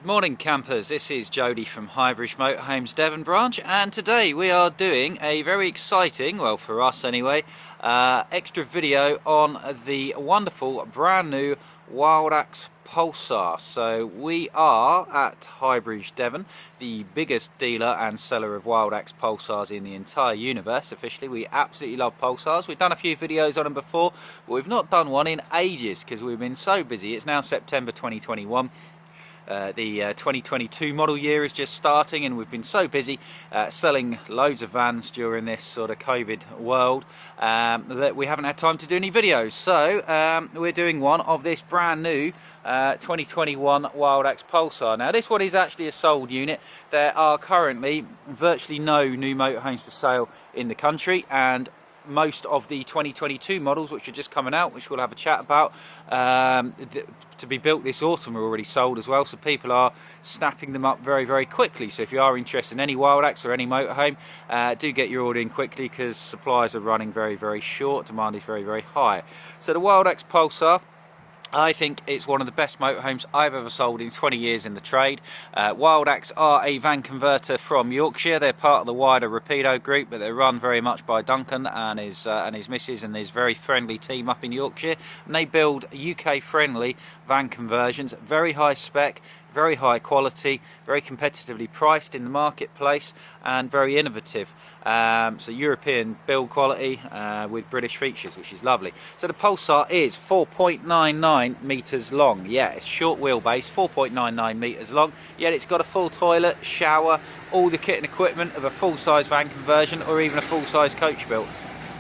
Good morning campers, this is Jody from Highbridge Motorhomes Devon branch, and today we are doing a very exciting, well for us anyway, extra video on the wonderful brand new Wildax Pulsar. So we are at Highbridge Devon, the biggest dealer and seller of Wildax Pulsars in the entire universe. Officially, we absolutely love Pulsars. We've done a few videos on them before, but we've not done one in ages because we've been so busy. It's now September 2021. The 2022 model year is just starting, and we've been so busy selling loads of vans during this sort of COVID world that we haven't had time to do any videos. So we're doing one of this brand new 2021 Wildax Pulsar. Now this one is actually a sold unit. There are currently virtually no new motorhomes for sale in the country, and most of the 2022 models which are just coming out, which we'll have a chat about, to be built this autumn, are already sold as well, so people are snapping them up very quickly. So if you are interested in any Wildax or any motorhome, do get your order in quickly because supplies are running very short. Demand is very high. So the Wildax Pulsar, I think it's one of the best motorhomes I've ever sold in 20 years in the trade. Wildax are a van converter from Yorkshire. They're part of the wider Rapido group, but they're run very much by Duncan and his missus and his very friendly team up in Yorkshire. And they build UK friendly van conversions, very high spec, very high quality, very competitively priced in the marketplace, and very innovative. So European build quality with British features, which is lovely. So the Pulsar is 4.99 metres long. Yeah, it's short wheelbase, 4.99 metres long, yet it's got a full toilet, shower, all the kit and equipment of a full-size van conversion or even a full-size coach built.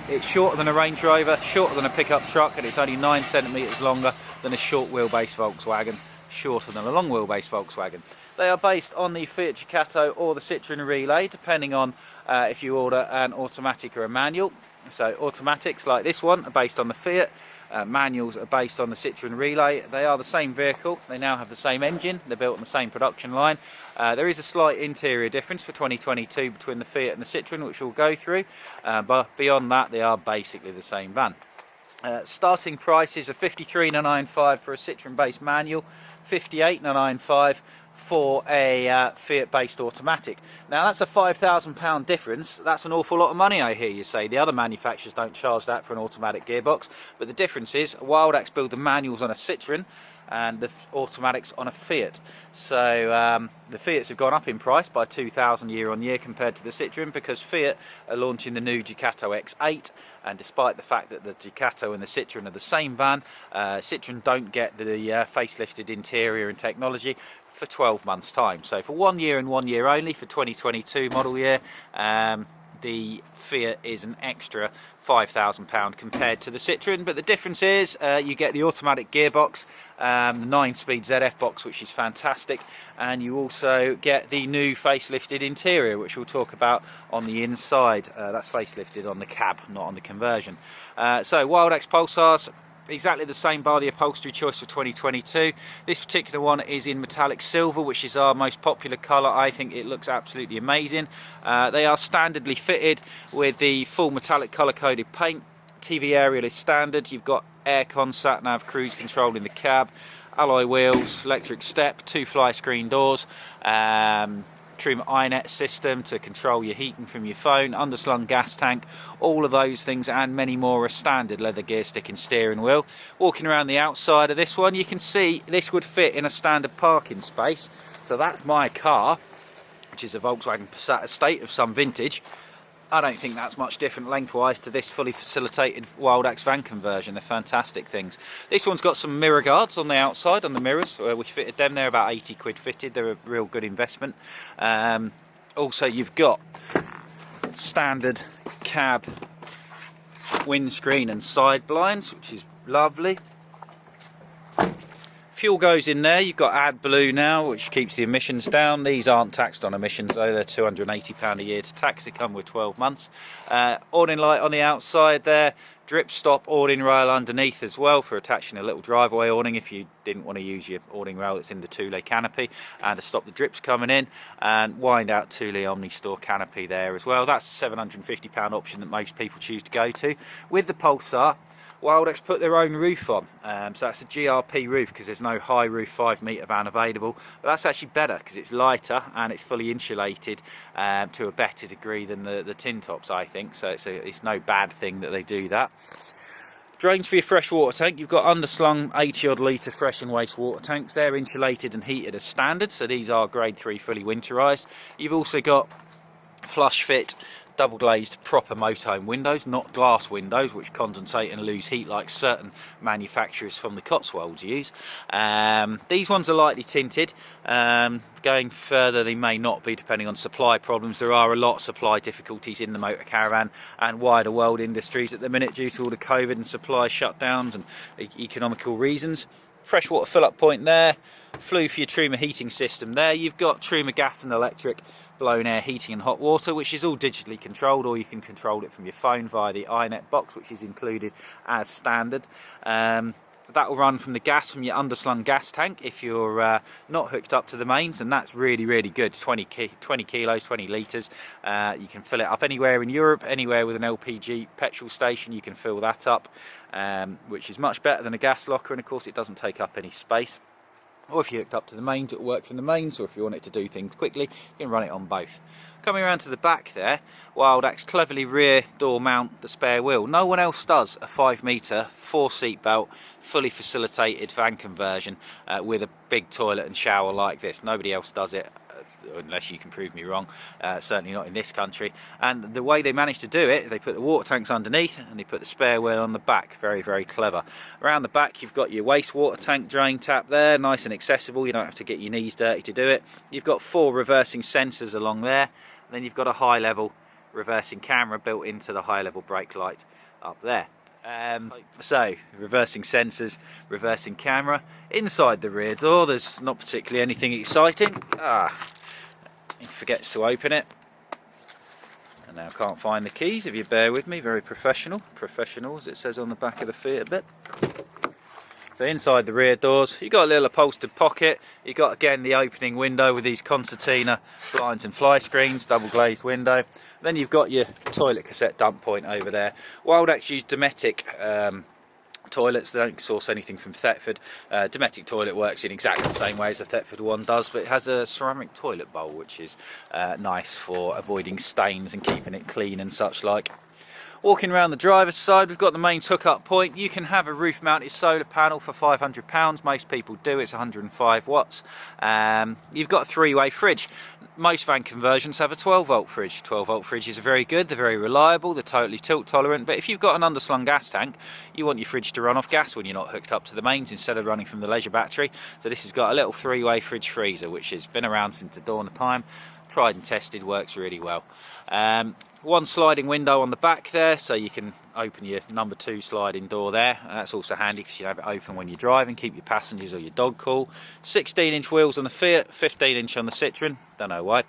It's shorter than a Range Rover, shorter than a pickup truck, and it's only 9 centimetres longer than a short wheelbase Volkswagen, shorter than a long wheelbase Volkswagen. They are based on the Fiat Ducato or the Citroen Relay, depending on if you order an automatic or a manual. So automatics like this one are based on the Fiat, manuals are based on the Citroen Relay. They are the same vehicle, they now have the same engine, they're built on the same production line. There is a slight interior difference for 2022 between the Fiat and the Citroen, which we'll go through, but beyond that they are basically the same van. Starting prices are $53,995 for a Citroen based manual, $58,995 for a Fiat based automatic. Now that's a £5,000 difference. That's an awful lot of money, I hear you say. The other manufacturers don't charge that for an automatic gearbox, but the difference is Wildax build the manuals on a Citroen and the automatics on a Fiat. So the Fiats have gone up in price by $2,000 year on year compared to the Citroen, because Fiat are launching the new Ducato X8, and despite the fact that the Ducato and the Citroen are the same van, Citroen don't get the facelifted interior and technology for 12 months time. So for 1 year and 1 year only, for 2022 model year, the Fiat is an extra £5,000 compared to the Citroen, but the difference is you get the automatic gearbox, the 9-speed ZF box, which is fantastic, and you also get the new facelifted interior, which we'll talk about on the inside. That's facelifted on the cab, not on the conversion. So Wildax Pulsars, exactly the same bar the upholstery choice for 2022. This particular one is in metallic silver, which is our most popular colour. I think it looks absolutely amazing. They are standardly fitted with the full metallic colour coded paint. TV aerial is standard. You've got aircon, sat nav, cruise control in the cab, alloy wheels, electric step, 2 fly screen doors, trim iNet system to control your heating from your phone, underslung gas tank. All of those things and many more are standard. Leather gear stick and steering wheel. Walking around the outside of this one, you can see this would fit in a standard parking space. So that's my car, which is a Volkswagen Passat Estate of some vintage. I don't think that's much different lengthwise to this fully facilitated Wildax van conversion. They're fantastic things. This one's got some mirror guards on the outside, on the mirrors. We fitted them. They're about 80 quid fitted. They're a real good investment. Also, you've got standard cab windscreen and side blinds, which is lovely. Fuel goes in there. You've got AdBlue now, which keeps the emissions down. These aren't taxed on emissions though, they're £280 a year to tax. They come with 12 months. Awning light on the outside there, drip stop awning rail underneath as well for attaching a little driveway awning if you didn't want to use your awning rail that's in the Thule canopy, and to stop the drips coming in, and wind out Thule Omni Store canopy there as well. That's a £750 option that most people choose to go to. With the Pulsar, Wildax put their own roof on, so that's a GRP roof because there's no high roof 5 metre van available, but that's actually better because it's lighter and it's fully insulated to a better degree than the tin tops, I think, so it's no bad thing that they do that. Drains for your fresh water tank, you've got underslung 80 odd litre fresh and waste water tanks. They're insulated and heated as standard, so these are grade 3 fully winterised. You've also got flush fit double glazed proper motorhome windows, not glass windows which condensate and lose heat like certain manufacturers from the Cotswolds use. These ones are lightly tinted. Going further they may not be depending on supply problems. There are a lot of supply difficulties in the motor caravan and wider world industries at the minute due to all the COVID and supply shutdowns and economical reasons. Freshwater fill up point there, flue for your Truma heating system there. You've got Truma gas and electric blown air heating and hot water, which is all digitally controlled, or you can control it from your phone via the iNet box, which is included as standard. That will run from the gas from your underslung gas tank if you're not hooked up to the mains, and that's really good. 20 kilos, 20 litres. You can fill it up anywhere in Europe, anywhere with an LPG petrol station you can fill that up, which is much better than a gas locker, and of course it doesn't take up any space. Or if you're hooked up to the mains, it'll work from the mains, or if you want it to do things quickly, you can run it on both. Coming around to the back there, Wildax cleverly rear door mount the spare wheel. No one else does a 5 metre, 4-seat belt, fully facilitated van conversion with a big toilet and shower like this. Nobody else does it, unless you can prove me wrong, certainly not in this country. And the way they managed to do it, they put the water tanks underneath and they put the spare wheel on the back. Very clever. Around the back you've got your wastewater tank drain tap there, nice and accessible, you don't have to get your knees dirty to do it. You've got 4 reversing sensors along there, and then you've got a high level reversing camera built into the high level brake light up there. So reversing sensors, reversing camera. Inside the rear door there's not particularly anything exciting. He forgets to open it, and now can't find the keys. If you bear with me, very professional as it says on the back of the Fiat bit. So inside the rear doors you've got a little upholstered pocket. You've got again the opening window with these concertina blinds and fly screens, double glazed window. Then you've got your toilet cassette dump point over there. Wildax used Dometic toilets. They don't source anything from Thetford. Dometic toilet works in exactly the same way as the Thetford one does, but it has a ceramic toilet bowl, which is nice for avoiding stains and keeping it clean and such like. Walking around the driver's side, we've got the mains hookup point. You can have a roof mounted solar panel for £500. Most people do. It's 105 watts. You've got a 3-way fridge. Most van conversions have a 12-volt fridge. 12-volt fridges are very good, they're very reliable, they're totally tilt tolerant, but if you've got an underslung gas tank, you want your fridge to run off gas when you're not hooked up to the mains instead of running from the leisure battery. So this has got a little 3-way fridge freezer, which has been around since the dawn of time. Tried and tested, works really well. One sliding window on the back there, so you can open your number 2 sliding door there. That's also handy because you have it open when you're driving, keep your passengers or your dog cool. 16-inch wheels on the Fiat, 15-inch on the Citroen, don't know why.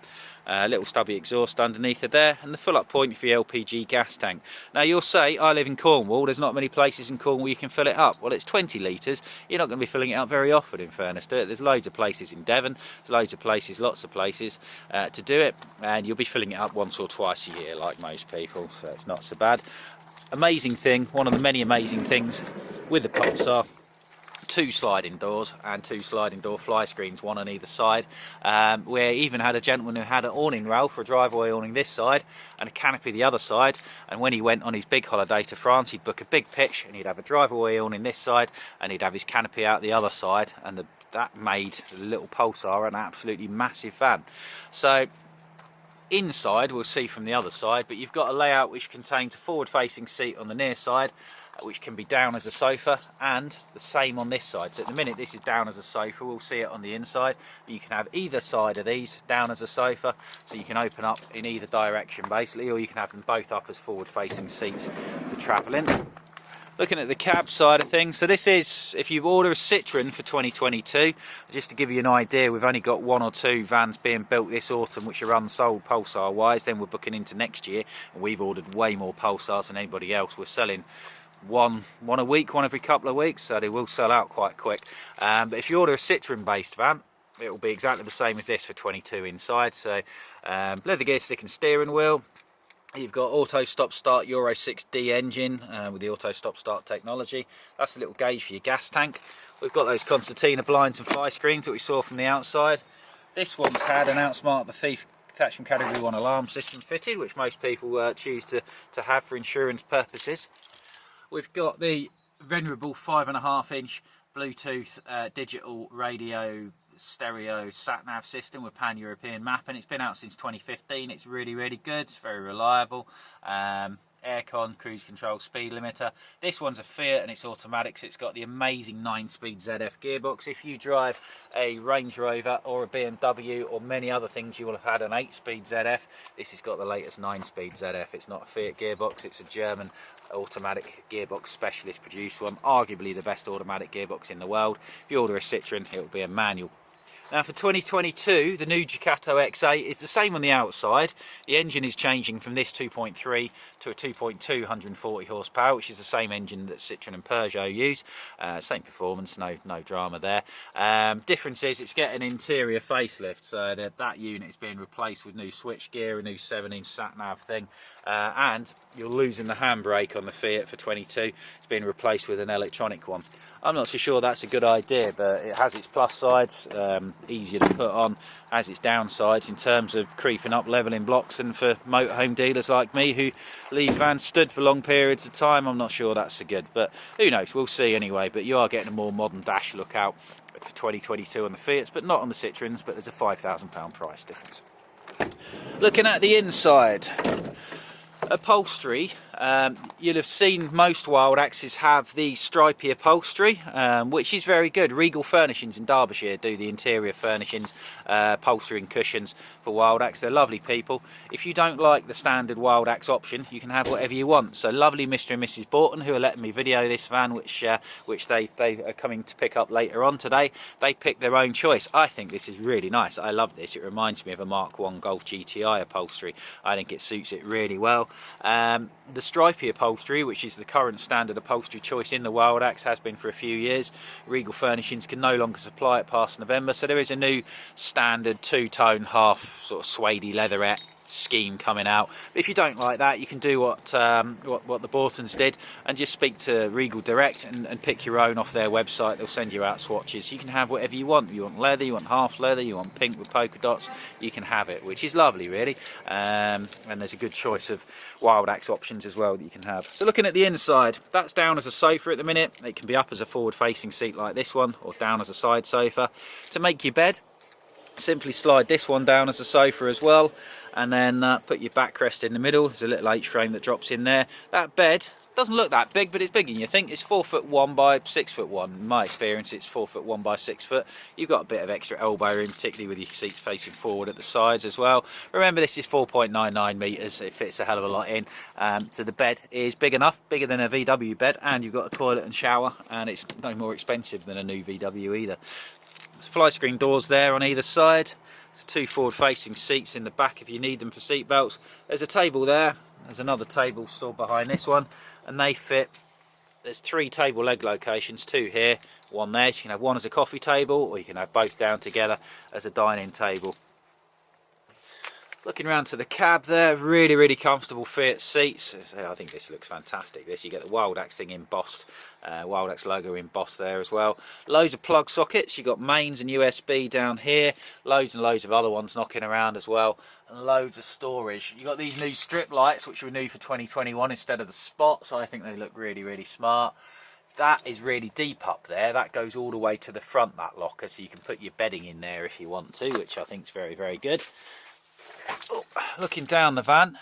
Little stubby exhaust underneath it there, and the fill up point for your LPG gas tank. Now you'll say, I live in Cornwall, there's not many places in Cornwall you can fill it up. Well, it's 20 litres, you're not going to be filling it up very often in fairness to it. There's loads of places in Devon, there's loads of places, lots of places to do it, and you'll be filling it up once or twice a year like most people, so it's not so bad. Amazing thing, one of the many amazing things with the Pulsar, 2 sliding doors and 2 sliding door fly screens, one on either side. We even had a gentleman who had an awning rail for a driveway awning this side and a canopy the other side, and when he went on his big holiday to France he'd book a big pitch and he'd have a driveway awning this side and he'd have his canopy out the other side, and that made the little Pulsar an absolutely massive van. So inside we'll see from the other side, but you've got a layout which contains a forward facing seat on the near side which can be down as a sofa, and the same on this side. So at the minute this is down as a sofa, we'll see it on the inside, but you can have either side of these down as a sofa, so you can open up in either direction basically, or you can have them both up as forward facing seats for travelling. Looking at the cab side of things, so this is, if you order a Citroen for 2022, just to give you an idea, we've only got 1 or 2 vans being built this autumn which are unsold Pulsar wise, then we're booking into next year, and we've ordered way more Pulsars than anybody else. We're selling one a week, one every couple of weeks, so they will sell out quite quick. But if you order a Citroen based van, it will be exactly the same as this for 22 inside. So leather gear stick and steering wheel. You've got auto stop start Euro 6D engine with the auto stop start technology. That's a little gauge for your gas tank. We've got those concertina blinds and fly screens that we saw from the outside. This one's had an Outsmart the Thief Attachment Category 1 alarm system fitted, which most people choose to have for insurance purposes. We've got the venerable 5.5-inch Bluetooth digital radio stereo sat-nav system with pan-European map, and it's been out since 2015. It's really good, it's very reliable. Aircon, cruise control, speed limiter. This one's a Fiat and it's automatic, so it's got the amazing 9-speed ZF gearbox. If you drive a Range Rover or a BMW or many other things, you will have had an 8-speed ZF. This has got the latest 9-speed ZF. It's not a Fiat gearbox, it's a German automatic gearbox specialist produced one, arguably the best automatic gearbox in the world. If you order a Citroen, it will be a manual. Now for 2022, the new Ducato X8 is the same on the outside. The engine is changing from this 2.3 to a 2.2 140 horsepower, which is the same engine that Citroen and Peugeot use. Same performance, no drama there. Difference is it's getting an interior facelift, so that unit is being replaced with new switchgear, a new 7-inch sat-nav thing, and you're losing the handbrake on the Fiat for 22. It's being replaced with an electronic one. I'm not so sure that's a good idea, but it has its plus sides, easier to put on, has its downsides in terms of creeping up levelling blocks, and for motorhome dealers like me who leave vans stood for long periods of time, I'm not sure that's so good, but who knows, we'll see anyway. But you are getting a more modern dash look out for 2022 on the Fiats, but not on the Citroens, but there's a £5,000 price difference. Looking at the inside, upholstery, you'll have seen most Wildaxes have the stripy upholstery, which is very good. Regal Furnishings in Derbyshire do the interior furnishings, upholstery and cushions for Wildax. They're lovely people. If you don't like the standard Wildax option, you can have whatever you want. So lovely Mr. and Mrs. Borton, who are letting me video this van, which they are coming to pick up later on today. They picked their own choice. I think this is really nice. I love this. It reminds me of a Mark I Golf GTI upholstery. I think it suits it really well. The stripy upholstery, which is the current standard upholstery choice in the Wildax, has been for a few years. Regal Furnishings can no longer supply it past November, so there is a new standard two-tone half sort of suede leatherette scheme coming out. But if you don't like that, you can do what the Bortons did and just speak to Regal direct and pick your own off their website. They'll send you out swatches. You can have whatever you want. You want leather, you want half leather, you want pink with polka dots, you can have it, which is lovely really. And there's a good choice of Wildax options as well that you can have. So looking at the inside, that's down as a sofa at the minute. It can be up as a forward facing seat like this one, or down as a side sofa. To make your bed, simply slide this one down as a sofa as well, and then put your backrest in the middle. There's a little H-frame that drops in there. That bed doesn't look that big, but it's bigger than you think. It's 4'1" by 6'1". In my experience, it's 4'1" by 6 foot. You've got a bit of extra elbow room, particularly with your seats facing forward at the sides as well. Remember, this is 4.99 metres. It fits a hell of a lot in. So the bed is big enough, bigger than a VW bed, and you've got a toilet and shower, and it's no more expensive than a new VW either. Fly screen doors there on either side. There's 2 forward-facing seats in the back if you need them for seat belts. There's a table there. There's another table stored behind this one, and they fit. There's 3 table leg locations, 2 here, 1 there. So you can have one as a coffee table, or you can have both down together as a dining table. Looking around to the cab there, really comfortable Fiat seats. I think this looks fantastic. You get the Wildax thing embossed, Wildax logo embossed there as well. Loads of plug sockets. You've got mains and USB down here. Loads and loads of other ones knocking around as well. And loads of storage. You've got these new strip lights, which were new for 2021 instead of the spots. I think they look really smart. That is really deep up there. That goes all the way to the front, that locker, so you can put your bedding in there if you want to, which I think is very good. Oh, looking down the van,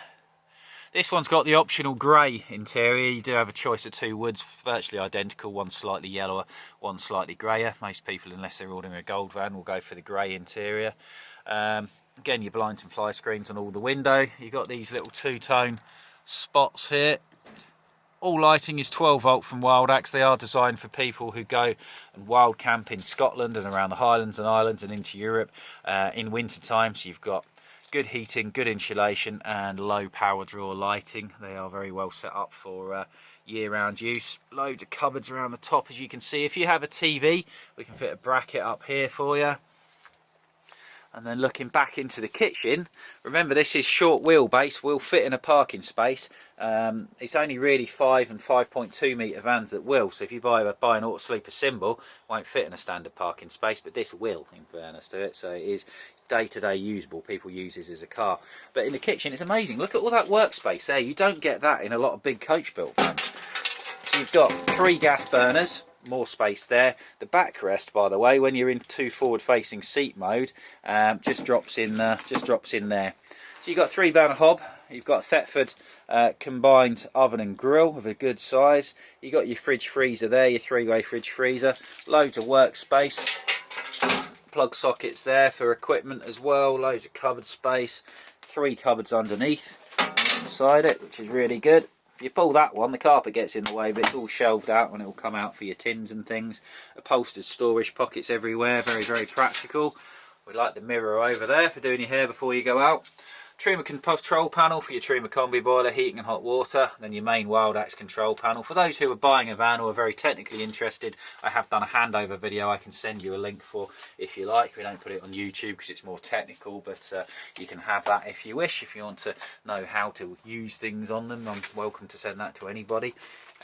this one's got the optional grey interior. You do have a choice of 2 woods, virtually identical, one slightly yellower, one slightly greyer. Most people, unless they're ordering a gold van, will go for the grey interior. Again, your blinds and fly screens on all the window. You've got these little 2-tone spots here. All lighting is 12 volt from Wildax. They are designed for people who go and wild camp in Scotland and around the Highlands and Islands and into Europe in winter time. So you've got good heating, good insulation, and low power draw lighting. They are very well set up for year-round use. Loads of cupboards around the top, as you can see. If you have a TV, we can fit a bracket up here for you. And then looking back into the kitchen, remember this is short wheelbase, will fit in a parking space. It's only really 5 and 5.2 metre vans that will, so if you buy an auto sleeper symbol, it won't fit in a standard parking space, but this will, in fairness to it. So it is day-to-day usable. People use this as a car. But in the kitchen, it's amazing. Look at all that workspace there. You don't get that in a lot of big coach-built vans. So you've got 3 gas burners. More space there. The backrest, by the way, when you're in 2 forward-facing seat mode, just drops in there. So you've got 3 burner hob. You've got Thetford combined oven and grill of a good size. You've got your fridge freezer there, your 3-way fridge freezer. Loads of workspace. Plug sockets there for equipment as well. Loads of cupboard space. 3 cupboards underneath inside it, which is really good. You pull that one, the carpet gets in the way, but it's all shelved out and it will come out for your tins and things. Upholstered storage pockets everywhere, very, very practical. We like the mirror over there for doing your hair before you go out. Truma control panel for your Truma combi boiler, heating and hot water. Then your main Wildax control panel. For those who are buying a van or are very technically interested, I have done a handover video I can send you a link for if you like. We don't put it on YouTube because it's more technical, but you can have that if you wish. If you want to know how to use things on them, I'm welcome to send that to anybody.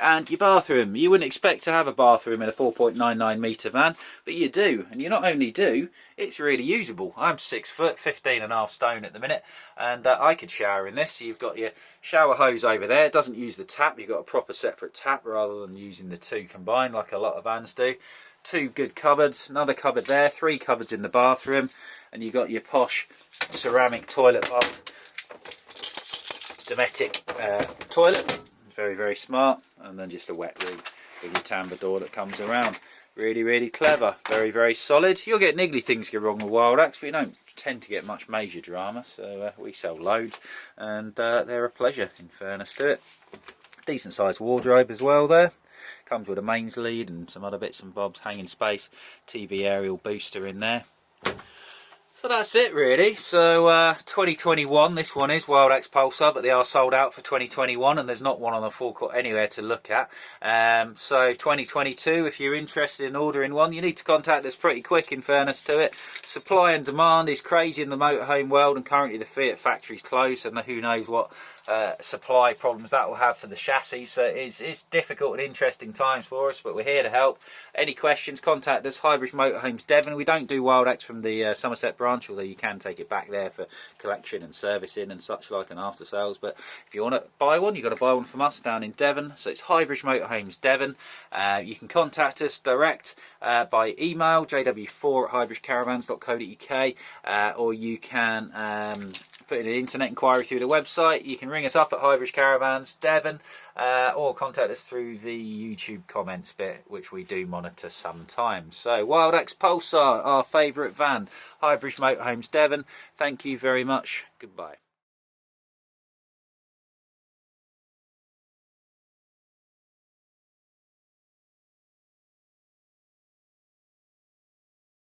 And your bathroom. You wouldn't expect to have a bathroom in a 4.99 metre van, but you do. And you not only do, it's really usable. I'm 6 foot, 15.5 stone at the minute, and I could shower in this. You've got your shower hose over there. It doesn't use the tap. You've got a proper separate tap rather than using the 2 combined like a lot of vans do. 2 good cupboards, another cupboard there, 3 cupboards in the bathroom, and you've got your posh ceramic toilet bowl, Dometic toilet. Very, very smart. And then just a wet room with your tambour door that comes around. Really, really clever. Very, very solid. You'll get niggly things go wrong with Wildax, but you don't tend to get much major drama. So we sell loads, and they're a pleasure, in fairness to it. Decent sized wardrobe as well there. Comes with a mains lead and some other bits and bobs, hanging space, TV aerial booster in there. So that's it really. So 2021, this one is Wildax Pulsar, but they are sold out for 2021 and there's not one on the forecourt anywhere to look at. So 2022, if you're interested in ordering one, you need to contact us pretty quick, in fairness to it. Supply and demand is crazy in the motorhome world, and currently the Fiat factory's closed, and who knows what supply problems that will have for the chassis. So it's difficult and interesting times for us, but we're here to help. Any questions, contact us. Highbridge Motorhomes Devon. We don't do Wildax from the Somerset branch, although you can take it back there for collection and servicing and such like, and after sales. But if you want to buy one, you've got to buy one from us down in Devon. So it's Highbridge Motorhomes Devon. You can contact us direct by email, jw4@highbridgecaravans.co.uk, or you can put in an internet inquiry through the website. You can ring us up at Highbridge Caravans Devon, or contact us through the YouTube comments bit, which we do monitor sometimes. So Wildax Pulsar, our favourite van, Highbridge Motorhomes Devon. Thank you very much. Goodbye.